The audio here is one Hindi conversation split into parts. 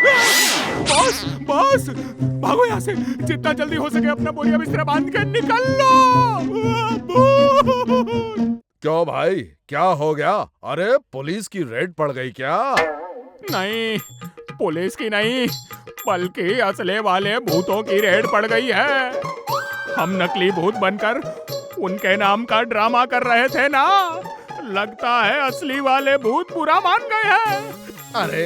बॉस बॉस, भागो यहाँ से, जितना जल्दी हो सके अपना बोरिया बिस्तरा बांध के निकल लो। क्यों भाई, क्या हो गया? अरे पुलिस की रेड पड़ गई क्या? नहीं, पुलिस की नहीं, बल्कि असले वाले भूतों की रेड पड़ गई है। हम नकली भूत बनकर उनके नाम का ड्रामा कर रहे थे ना, लगता है असली वाले भूत बुरा मान गए हैं। अरे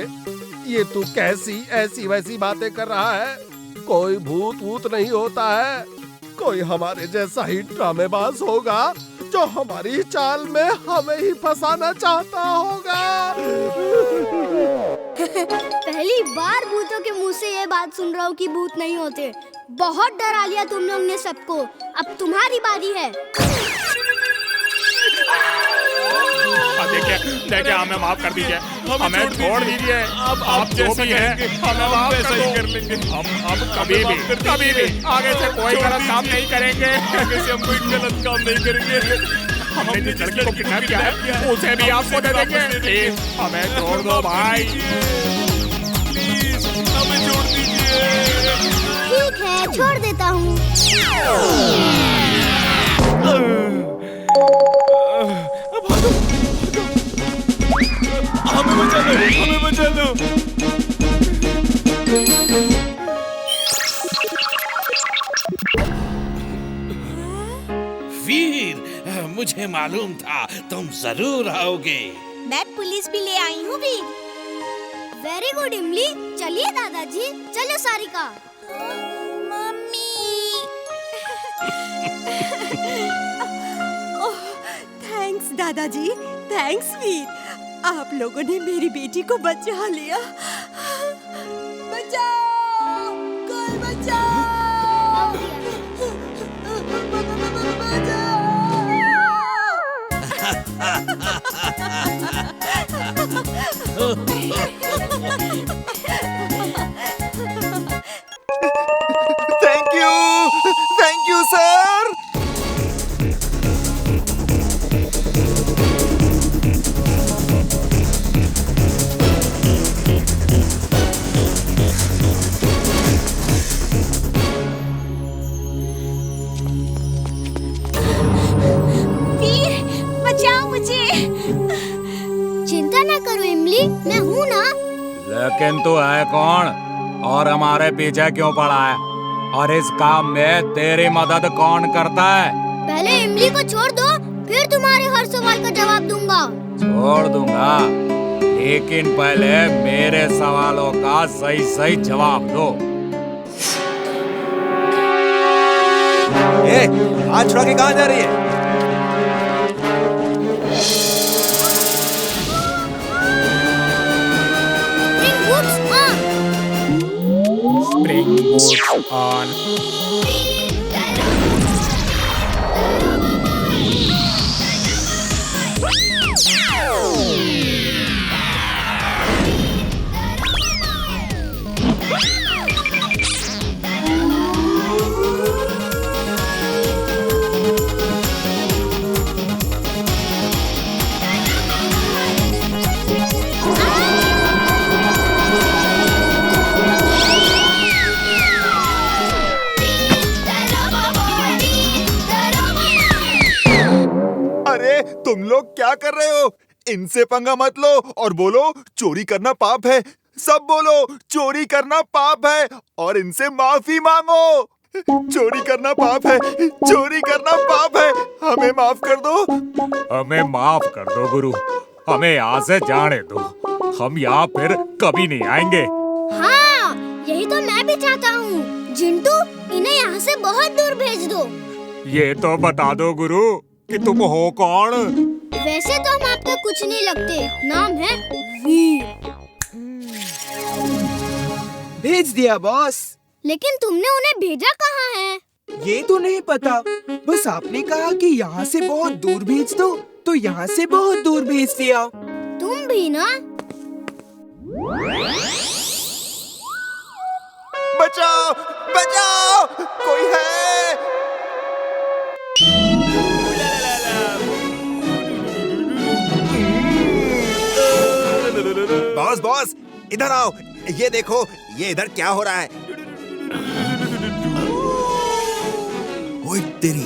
ये तू कैसी ऐसी वैसी बातें कर रहा है? कोई भूत वूत नहीं होता है, कोई हमारे जैसा ही ड्रामेबाज होगा जो हमारी चाल में हमें ही फंसाना चाहता होगा। पहली बार भूतों के मुंह से ये बात सुन रहा हूँ कि भूत नहीं होते। बहुत डरा लिया तुम लोग ने सबको, अब तुम्हारी बारी है। देखिए हमें माफ कर दीजिए, हमें छोड़ दीजिए। अब आप जो भी हैं हमें माफ कर लेंगे। हम अब कभी भी आगे से कोई गलत काम नहीं करेंगे। आगे से हम कोई गलत काम नहीं करेंगे। हमने जिस लड़की को किडनैप किया है उसे भी आपको दे देंगे। प्लीज हमें छोड़ दो भाई, प्लीज हमें छोड़ दीजिए। ठीक है, छोड़ देता हूँ। हमें बचा लो। वीर, मुझे मालूम था तुम जरूर आओगे। मैं पुलिस भी ले आई हूँ भी। वेरी गुड इमली, चलिए दादाजी, चलो सारिका। मम्मी। थैंक्स दादाजी, थैंक्स वीर, आप लोगों ने मेरी बेटी को बचा लिया। बचाओ, कोई बचाओ, थैंक यू सर। वीर, बचाओ मुझे। चिंता ना करो इमली, मैं हूँ ना। लेकिन तू है कौन और हमारे पीछे क्यों पड़ा है? और इस काम में तेरी मदद कौन करता है? पहले इमली को छोड़ दो, फिर तुम्हारे हर सवाल का जवाब दूंगा। छोड़ दूंगा, लेकिन पहले मेरे सवालों का सही सही जवाब दो। हाथ छुड़ा के कहाँ जा रही है? Spring boots on. तुम लोग क्या कर रहे हो? इनसे पंगा मत लो और बोलो चोरी करना पाप है। सब बोलो चोरी करना पाप है और इनसे माफी मांगो। चोरी करना पाप है, चोरी करना पाप है, हमें माफ कर दो। हमें माफ कर दो गुरु, हमें यहाँ से जाने दो, हम यहाँ फिर कभी नहीं आएंगे। हाँ, यही तो मैं भी चाहता हूँ। जिंटू, इन्हें यहाँ से बहुत दूर भेज दो। ये तो बता दो गुरु कि तुम हो कौन? वैसे तो हम आपके कुछ नहीं लगते, नाम है वीर। भेज दिया बॉस। लेकिन तुमने उन्हें भेजा कहाँ है? ये तो नहीं पता, बस आपने कहा कि यहाँ से बहुत दूर भेज दो, तो यहाँ से बहुत दूर भेज दिया। तुम भी ना? बचाओ, बचाओ, कोई है? बॉस बॉस, इधर आओ, ये देखो, ये इधर क्या हो रहा है? ओए तेरी,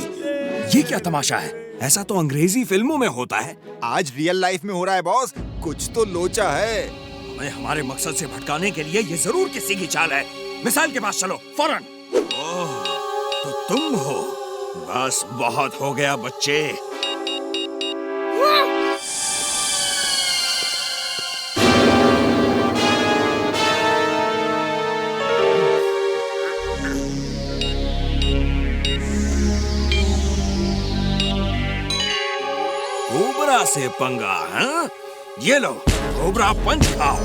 ये क्या तमाशा है? ऐसा तो अंग्रेजी फिल्मों में होता है। आज रियल लाइफ में हो रहा है बॉस। कुछ तो लोचा है। हमें हमारे मकसद से भटकाने के लिए ये जरूर किसी की चाल है। मिसाइल के पास चलो फौरन। ओह, तो तुम हो? बस बहुत हो गया बच्चे। कोबरा से पंगा, हाँ? ये लो, कोबरा पंच खाओ।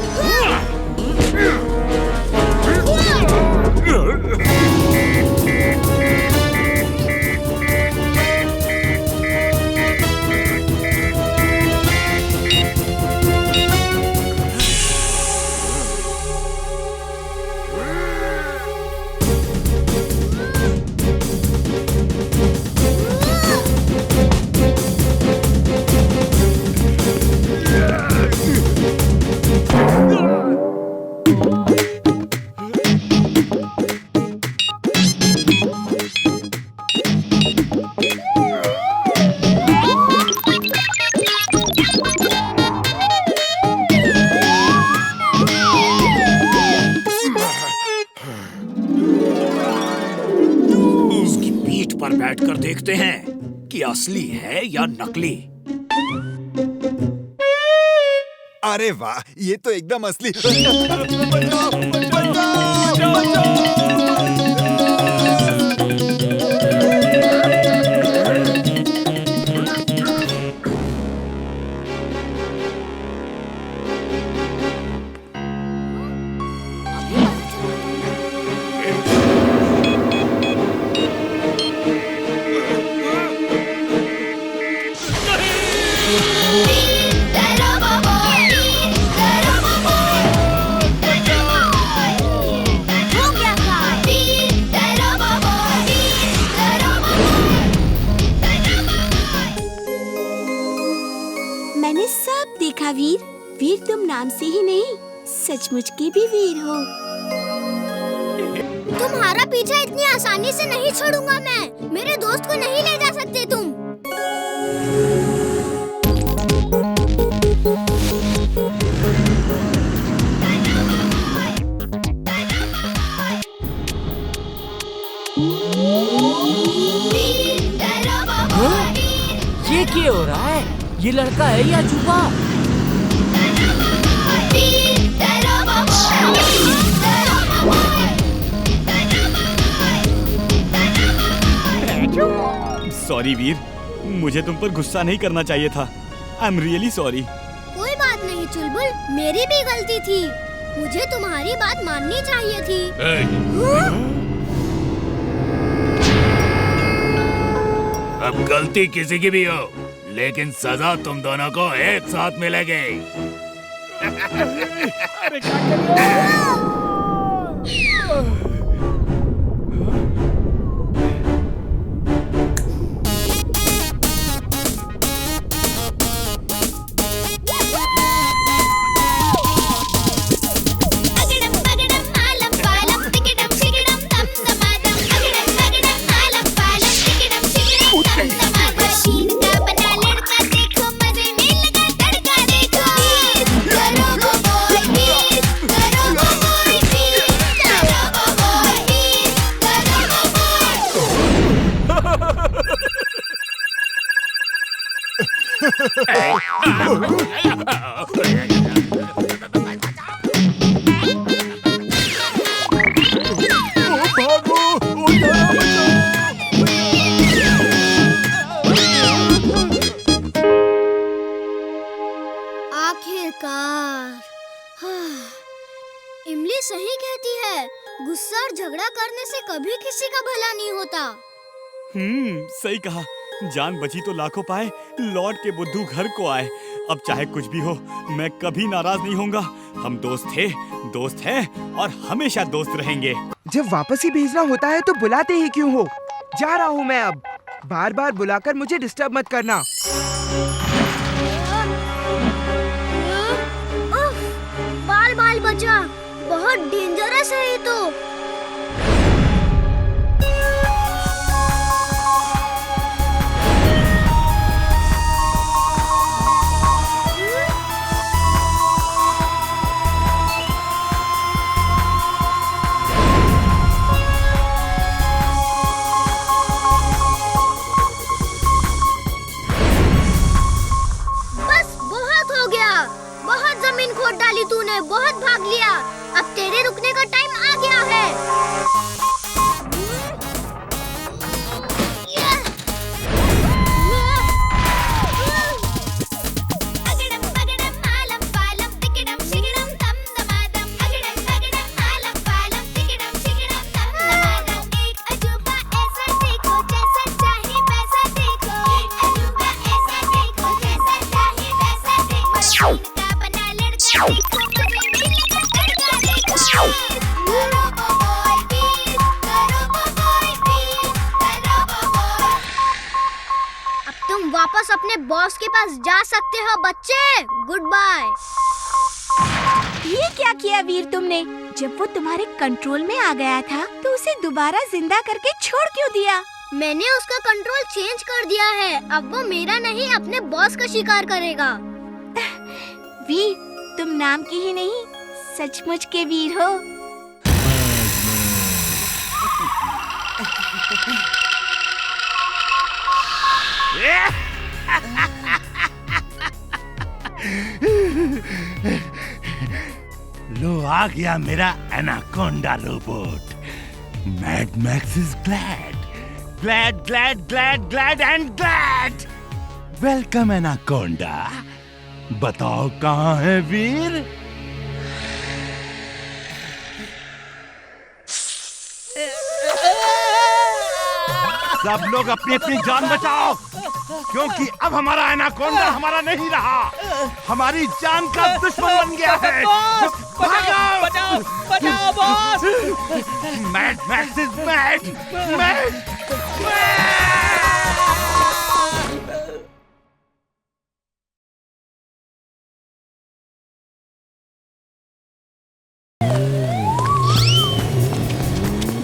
पर बैठकर देखते हैं कि असली है या नकली। अरे वाह, ये तो एकदम असली। मैंने सब देखा वीर। वीर तुम नाम से ही नहीं, सचमुच के भी वीर हो। तुम्हारा पीछा इतनी आसानी से नहीं छोड़ूंगा मैं। मेरे दोस्त को नहीं ले जा सकते तुम। ये क्या हो रहा है? ये लड़का है या जुबा? सॉरी वीर, मुझे तुम पर गुस्सा नहीं करना चाहिए था। I am really sorry. कोई बात नहीं चुलबुल, मेरी भी गलती थी। मुझे तुम्हारी बात माननी चाहिए थी। अब गलती किसी की भी हो, लेकिन सजा तुम दोनों को एक साथ मिलेगी। अरे क्या कर रहे हो? आखिरकार। इमली सही कहती है, गुस्सा और झगड़ा करने से कभी किसी का भला नहीं होता। सही कहा। जान बची तो लाखों पाए, लौट के बुद्धू घर को आए। अब चाहे कुछ भी हो, मैं कभी नाराज नहीं होऊंगा। हम दोस्त थे, दोस्त हैं और हमेशा दोस्त रहेंगे। जब वापस ही भेजना होता है तो बुलाते ही क्यों हो? जा रहा हूँ मैं अब। बार बार बुलाकर मुझे डिस्टर्ब मत करना। बाल बाल बचा, बहुत डेंजरस है ये तो। तूने बहुत भाग लिया, अब तेरे रुकने का टाइम आ गया है। वापस अपने बॉस के पास जा सकते हो बच्चे। Goodbye. ये क्या किया वीर तुमने? जब वो तुम्हारे कंट्रोल में आ गया था तो उसे दोबारा जिंदा करके छोड़ क्यों दिया? मैंने उसका कंट्रोल चेंज कर दिया है। अब वो मेरा नहीं अपने बॉस का शिकार करेगा। वीर, तुम नाम की ही नहीं सचमुच के वीर हो। लो आ गया मेरा anaconda robot. Mad max is glad glad glad glad glad and glad. Welcome anaconda. बताओ कहाँ है वीर? सब लोग अपनी अपनी जान बचाओ, क्योंकि अब हमारा एनाकोंडा हमारा नहीं रहा, हमारी जान का दुश्मन बन गया है। बचाओ बचाओ बचाओ boss. Mad max is mad mad.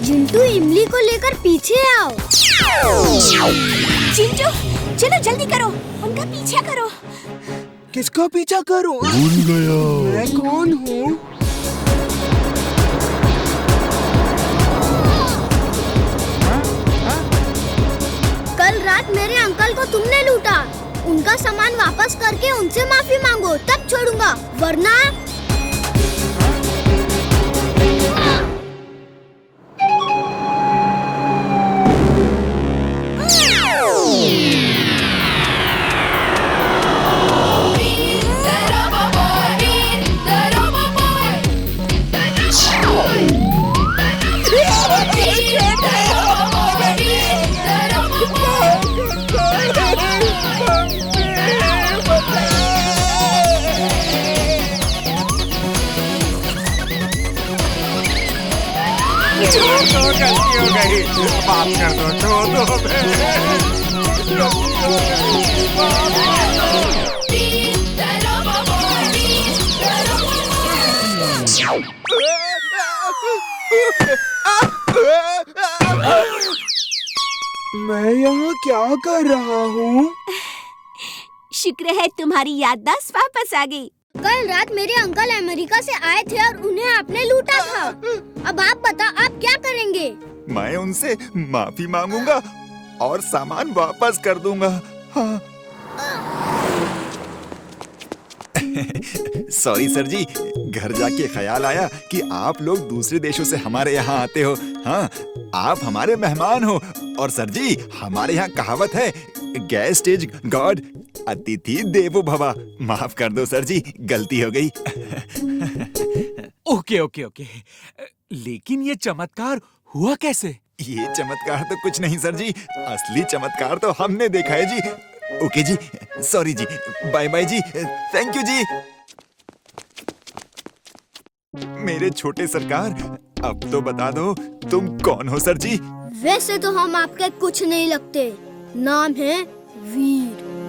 Chintu, इमली को लेकर पीछे आओ। चिंटू, चलो जल्दी करो, उनका पीछा करो। किसका पीछा करो? भूल गया मैं कौन हूँ? कल रात मेरे अंकल को तुमने लूटा। उनका सामान वापस करके उनसे माफी मांगो, तब छोड़ूंगा, वरना गलती हो गई, माफ कर दो, छोड़ दो। मैं यहाँ क्या कर रहा हूँ? शुक्र है तुम्हारी याददाश्त वापस आ गई। कल रात मेरे अंकल अमेरिका से आए थे और उन्हें आपने लूटा था। अब आप बता, आप क्या करेंगे? मैं उनसे माफी मांगूंगा और सामान वापस कर दूंगा। हाँ। सॉरी सर जी, घर जाके ख्याल आया कि आप लोग दूसरे देशों से हमारे यहाँ आते हो। हाँ, आप हमारे मेहमान हो। और सर जी, हमारे यहाँ कहावत है, गेस्ट इज गॉड, अतिथि देवो भव। माफ कर दो सर जी, गलती हो गई। ओके ओके ओके, लेकिन ये चमत्कार हुआ कैसे? ये चमत्कार तो कुछ नहीं सर जी, असली चमत्कार तो हमने देखा है जी। ओके जी, सॉरी जी, बाय बाय जी, थैंक यू जी। मेरे छोटे सरकार, अब तो बता दो तुम कौन हो सर जी? वैसे तो हम आपके कुछ नहीं लगते, नाम है वीर।